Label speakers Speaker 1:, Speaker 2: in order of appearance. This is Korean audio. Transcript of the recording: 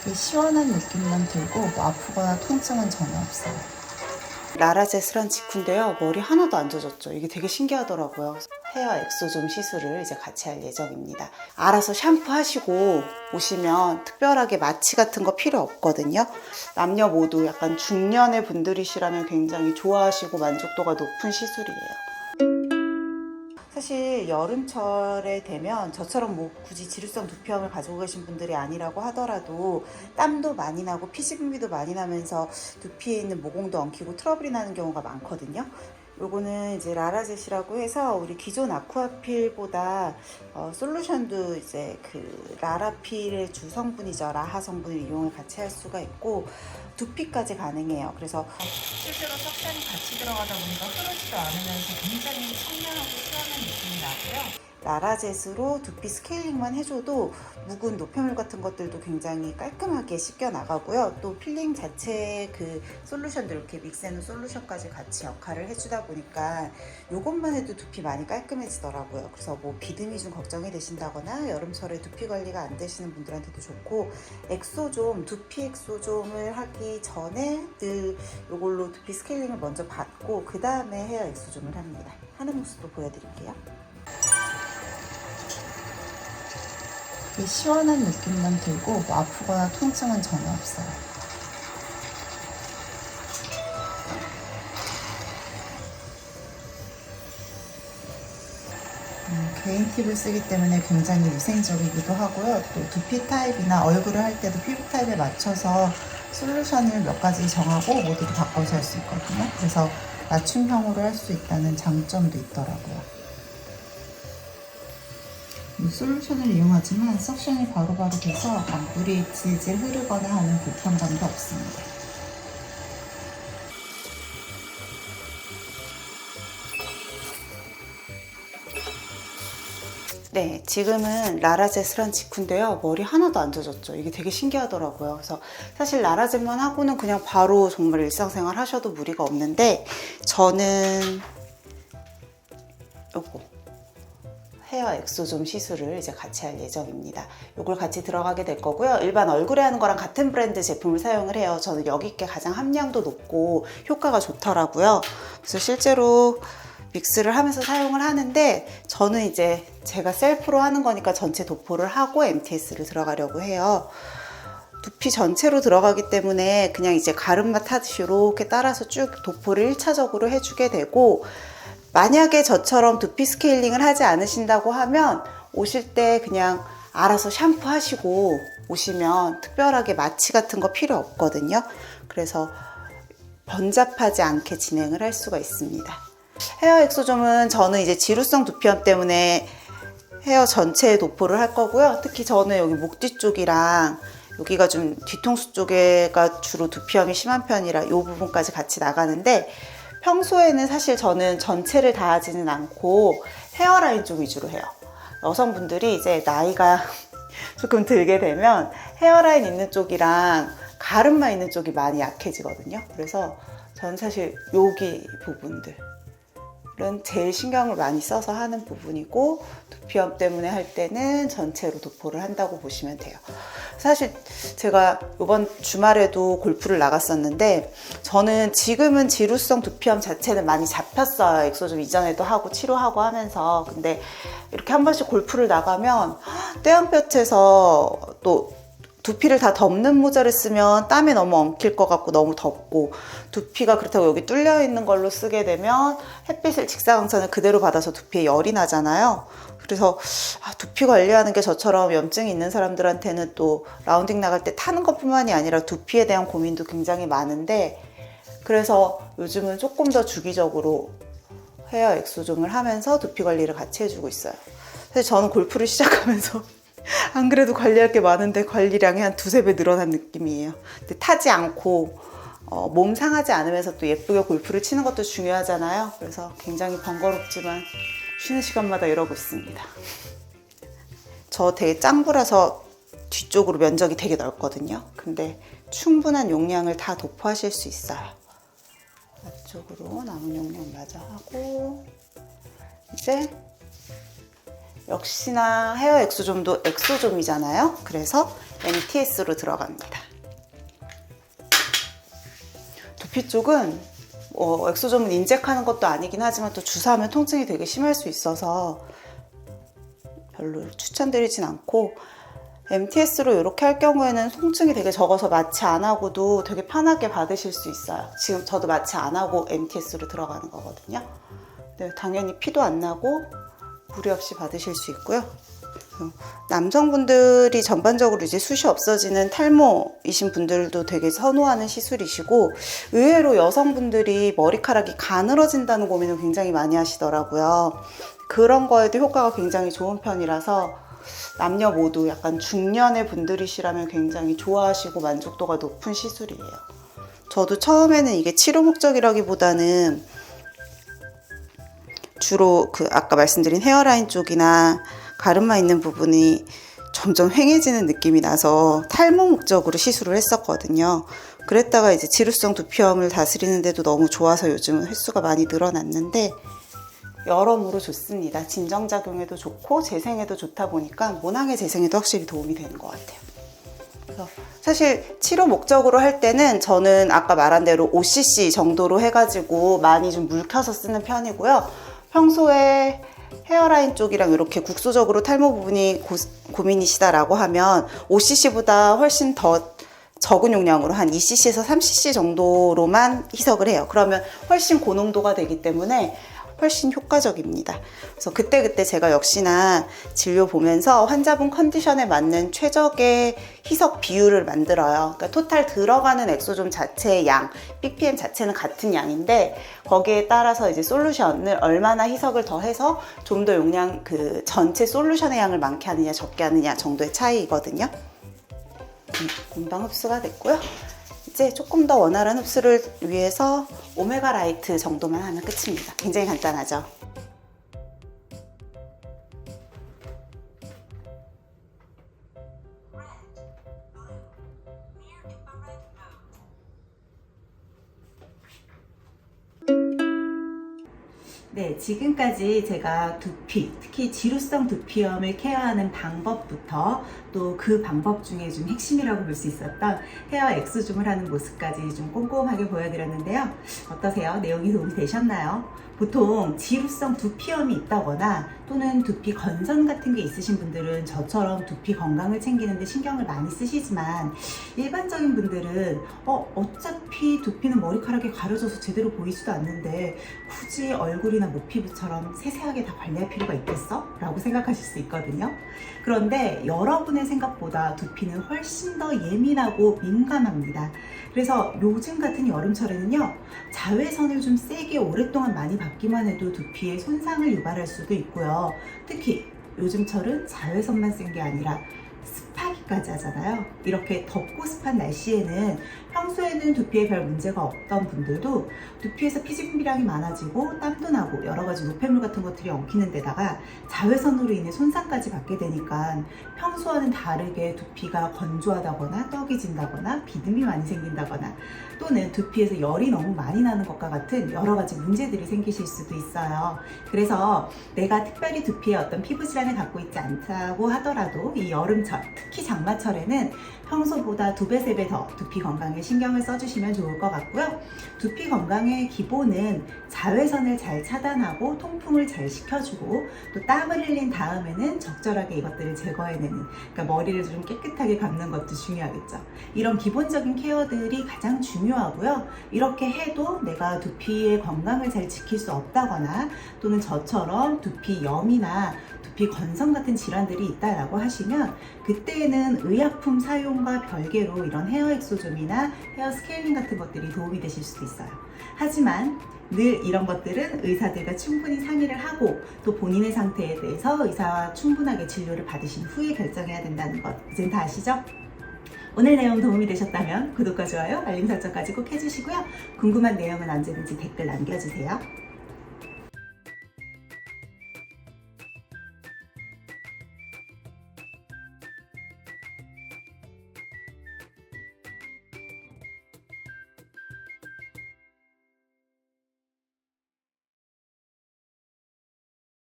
Speaker 1: 되게 시원한 느낌만 들고 뭐 아프거나 통증은 전혀 없어요.
Speaker 2: 라라제스란 직후인데요. 머리 하나도 안 젖었죠. 이게 되게 신기하더라고요. 헤어 엑소좀 시술을 이제 같이 할 예정입니다. 알아서 샴푸하시고 오시면 특별하게 마취 같은 거 필요 없거든요. 남녀 모두 약간 중년의 분들이시라면 굉장히 좋아하시고 만족도가 높은 시술이에요. 사실 여름철에 되면 저처럼 뭐 굳이 지루성 두피염을 가지고 계신 분들이 아니라고 하더라도 땀도 많이 나고 피지 분비도 많이 나면서 두피에 있는 모공도 엉키고 트러블이 나는 경우가 많거든요. 요거는 이제 라라젯이라고 해서 우리 기존 아쿠아필보다 솔루션도 이제 그 라라필의 주 성분이죠. 라하 성분을 이용을 같이 할 수가 있고 두피까지 가능해요. 그래서 실제로 석션이 같이 들어가다 보니까 흐르지도 않으면서 굉장히 청량하고 시원한 느낌이 나고요. 라라젯으로 두피 스케일링만 해줘도 묵은 노폐물 같은 것들도 굉장히 깔끔하게 씻겨 나가고요. 또 필링 자체의 그 솔루션들 이렇게 믹스해놓은 솔루션까지 같이 역할을 해주다 보니까 이것만 해도 두피 많이 깔끔해지더라고요. 그래서 뭐 비듬이 좀 걱정이 되신다거나 여름철에 두피 관리가 안 되시는 분들한테도 좋고, 엑소좀, 두피 엑소좀을 하기 전에 늘 이걸로 두피 스케일링을 먼저 받고 그 다음에 헤어 엑소좀을 합니다. 하는 모습도 보여드릴게요.
Speaker 1: 되게 시원한 느낌만 들고 뭐 아프거나 통증은 전혀 없어요. 개인 팁을 쓰기 때문에 굉장히 위생적이기도 하고요. 또 두피 타입이나 얼굴을 할 때도 피부 타입에 맞춰서 솔루션을 몇 가지 정하고 모두를 바꿔서 할 수 있거든요. 그래서 맞춤형으로 할 수 있다는 장점도 있더라고요. 이 솔루션을 이용하지만 석션이 바로바로 돼서 물이 질질 흐르거나 하는 불편감도 없습니다.
Speaker 2: 네, 지금은 라라젯을 직후인데요. 머리 하나도 안 젖었죠. 이게 되게 신기하더라고요. 그래서 사실 라라젯만 하고는 그냥 바로 정말 일상생활 하셔도 무리가 없는데, 저는 요거 헤어 엑소좀 시술을 이제 같이 할 예정입니다. 이걸 같이 들어가게 될 거고요. 일반 얼굴에 하는 거랑 같은 브랜드 제품을 사용을 해요. 저는 여기 게 가장 함량도 높고 효과가 좋더라고요. 그래서 실제로 믹스를 하면서 사용을 하는데, 저는 이제 제가 셀프로 하는 거니까 전체 도포를 하고 MTS를 들어가려고 해요. 두피 전체로 들어가기 때문에 그냥 이제 가름맛 하듯이 이렇게 따라서 쭉 도포를 1차적으로 해주게 되고, 만약에 저처럼 두피 스케일링을 하지 않으신다고 하면 오실 때 그냥 알아서 샴푸하시고 오시면 특별하게 마취 같은 거 필요 없거든요. 그래서 번잡하지 않게 진행을 할 수가 있습니다. 헤어 엑소좀은 저는 이제 지루성 두피염 때문에 헤어 전체에 도포를 할 거고요. 특히 저는 여기 목 뒤쪽이랑 여기가 좀 뒤통수 쪽에가 주로 두피염이 심한 편이라 이 부분까지 같이 나가는데, 평소에는 사실 저는 전체를 다 하지는 않고 헤어라인 쪽 위주로 해요. 여성분들이 이제 나이가 조금 들게 되면 헤어라인 있는 쪽이랑 가름만 있는 쪽이 많이 약해지거든요. 그래서 저는 사실 여기 부분들은 제일 신경을 많이 써서 하는 부분이고, 두피염 때문에 할 때는 전체로 도포를 한다고 보시면 돼요. 사실 제가 이번 주말에도 골프를 나갔었는데, 저는 지금은 지루성 두피염 자체는 많이 잡혔어요. 엑소좀 이전에도 하고 치료하고 하면서. 근데 이렇게 한 번씩 골프를 나가면 떼양볕에서 또 두피를 다 덮는 모자를 쓰면 땀이 너무 엉킬 것 같고 너무 덥고, 두피가 그렇다고 여기 뚫려 있는 걸로 쓰게 되면 햇빛을 직사광선을 그대로 받아서 두피에 열이 나잖아요. 그래서 두피 관리하는 게 저처럼 염증이 있는 사람들한테는 또 라운딩 나갈 때 타는 것뿐만이 아니라 두피에 대한 고민도 굉장히 많은데, 그래서 요즘은 조금 더 주기적으로 헤어 엑소좀을 하면서 두피 관리를 같이 해주고 있어요. 사실 저는 골프를 시작하면서 안 그래도 관리할 게 많은데 관리량이 한 두세 배 늘어난 느낌이에요. 근데 타지 않고 몸 상하지 않으면서 또 예쁘게 골프를 치는 것도 중요하잖아요. 그래서 굉장히 번거롭지만 쉬는 시간마다 이러고 있습니다. 저 되게 짱구라서 뒤쪽으로 면적이 되게 넓거든요. 근데 충분한 용량을 다 도포하실 수 있어요. 앞쪽으로 남은 용량 마저 하고, 이제 역시나 헤어 엑소좀도 엑소좀이잖아요. 그래서 MTS로 들어갑니다. 두피 쪽은 엑소좀은 인젝하는 것도 아니긴 하지만 또 주사하면 통증이 되게 심할 수 있어서 별로 추천드리진 않고, MTS로 이렇게 할 경우에는 통증이 되게 적어서 마취 안 하고도 되게 편하게 받으실 수 있어요. 지금 저도 마취 안 하고 MTS로 들어가는 거거든요. 네, 당연히 피도 안 나고 무리 없이 받으실 수 있고요. 남성분들이 전반적으로 이제 숱이 없어지는 탈모이신 분들도 되게 선호하는 시술이시고, 의외로 여성분들이 머리카락이 가늘어진다는 고민을 굉장히 많이 하시더라고요. 그런 거에도 효과가 굉장히 좋은 편이라서 남녀 모두 약간 중년의 분들이시라면 굉장히 좋아하시고 만족도가 높은 시술이에요. 저도 처음에는 이게 치료 목적이라기보다는 주로 아까 말씀드린 헤어라인 쪽이나 가르마 있는 부분이 점점 휑해지는 느낌이 나서 탈모 목적으로 시술을 했었거든요. 그랬다가 이제 지루성 두피염을 다스리는데도 너무 좋아서 요즘은 횟수가 많이 늘어났는데, 여러모로 좋습니다. 진정작용에도 좋고 재생에도 좋다 보니까 모낭의 재생에도 확실히 도움이 되는 것 같아요. 그래서 사실 치료 목적으로 할 때는 저는 아까 말한 대로 5cc 정도로 해가지고 많이 좀 묽혀서 쓰는 편이고요. 평소에 헤어라인 쪽이랑 이렇게 국소적으로 탈모 부분이 고민이시다라고 하면 5cc보다 훨씬 더 적은 용량으로 한 2cc에서 3cc 정도로만 희석을 해요. 그러면 훨씬 고농도가 되기 때문에 훨씬 효과적입니다. 그래서 그때그때 제가 역시나 진료 보면서 환자분 컨디션에 맞는 최적의 희석 비율을 만들어요. 그러니까 토탈 들어가는 엑소좀 자체의 양, ppm 자체는 같은 양인데 거기에 따라서 이제 솔루션을 얼마나 희석을 더해서 좀 더 용량, 전체 솔루션의 양을 많게 하느냐 적게 하느냐 정도의 차이거든요. 금방 흡수가 됐고요. 이제 조금 더 원활한 흡수를 위해서 오메가 라이트 정도만 하면 끝입니다. 굉장히 간단하죠.
Speaker 1: 네, 지금까지 제가 두피, 특히 지루성 두피염을 케어하는 방법부터 또 그 방법 중에 좀 핵심이라고 볼 수 있었던 헤어 엑소줌을 하는 모습까지 좀 꼼꼼하게 보여드렸는데요. 어떠세요? 내용이 도움이 되셨나요? 보통 지루성 두피염이 있다거나 또는 두피 건선 같은 게 있으신 분들은 저처럼 두피 건강을 챙기는데 신경을 많이 쓰시지만, 일반적인 분들은 어차피 두피는 머리카락이 가려져서 제대로 보이지도 않는데 굳이 얼굴이나 모피부처럼 세세하게 다 관리할 필요가 있겠어? 라고 생각하실 수 있거든요. 그런데 여러분의 생각보다 두피는 훨씬 더 예민하고 민감합니다. 그래서 요즘 같은 여름철에는요, 자외선을 좀 세게 오랫동안 많이 받기만 해도 두피에 손상을 유발할 수도 있고요. 특히 요즘철은 자외선만 센 게 아니라 습하기까지 하잖아요. 이렇게 덥고 습한 날씨에는 평소에는 두피에 별 문제가 없던 분들도 두피에서 피지 분비량이 많아지고 땀도 나고 여러 가지 노폐물 같은 것들이 엉키는 데다가 자외선으로 인해 손상까지 받게 되니까 평소와는 다르게 두피가 건조하다거나 떡이 진다거나 비듬이 많이 생긴다거나 또는 두피에서 열이 너무 많이 나는 것과 같은 여러 가지 문제들이 생기실 수도 있어요. 그래서 내가 특별히 두피에 어떤 피부 질환을 갖고 있지 않다고 하더라도 이 여름철, 특히 장마철에는 평소보다 2배, 3배 더 두피 건강에 신경을 써주시면 좋을 것 같고요. 두피 건강의 기본은 자외선을 잘 차단하고 통풍을 잘 시켜주고 또 땀을 흘린 다음에는 적절하게 이것들을 제거해내는, 그러니까 머리를 좀 깨끗하게 감는 것도 중요하겠죠. 이런 기본적인 케어들이 가장 중요하고요. 이렇게 해도 내가 두피의 건강을 잘 지킬 수 없다거나 또는 저처럼 두피염이나 두피 건성 같은 질환들이 있다라고 하시면 그때는 의약품 사용과 별개로 이런 헤어 엑소좀이나 헤어 스케일링 같은 것들이 도움이 되실 수도 있어요. 하지만 늘 이런 것들은 의사들과 충분히 상의를 하고 또 본인의 상태에 대해서 의사와 충분하게 진료를 받으신 후에 결정해야 된다는 것, 이젠 다 아시죠? 오늘 내용 도움이 되셨다면 구독과 좋아요, 알림 설정까지 꼭 해주시고요. 궁금한 내용은 언제든지 댓글 남겨주세요.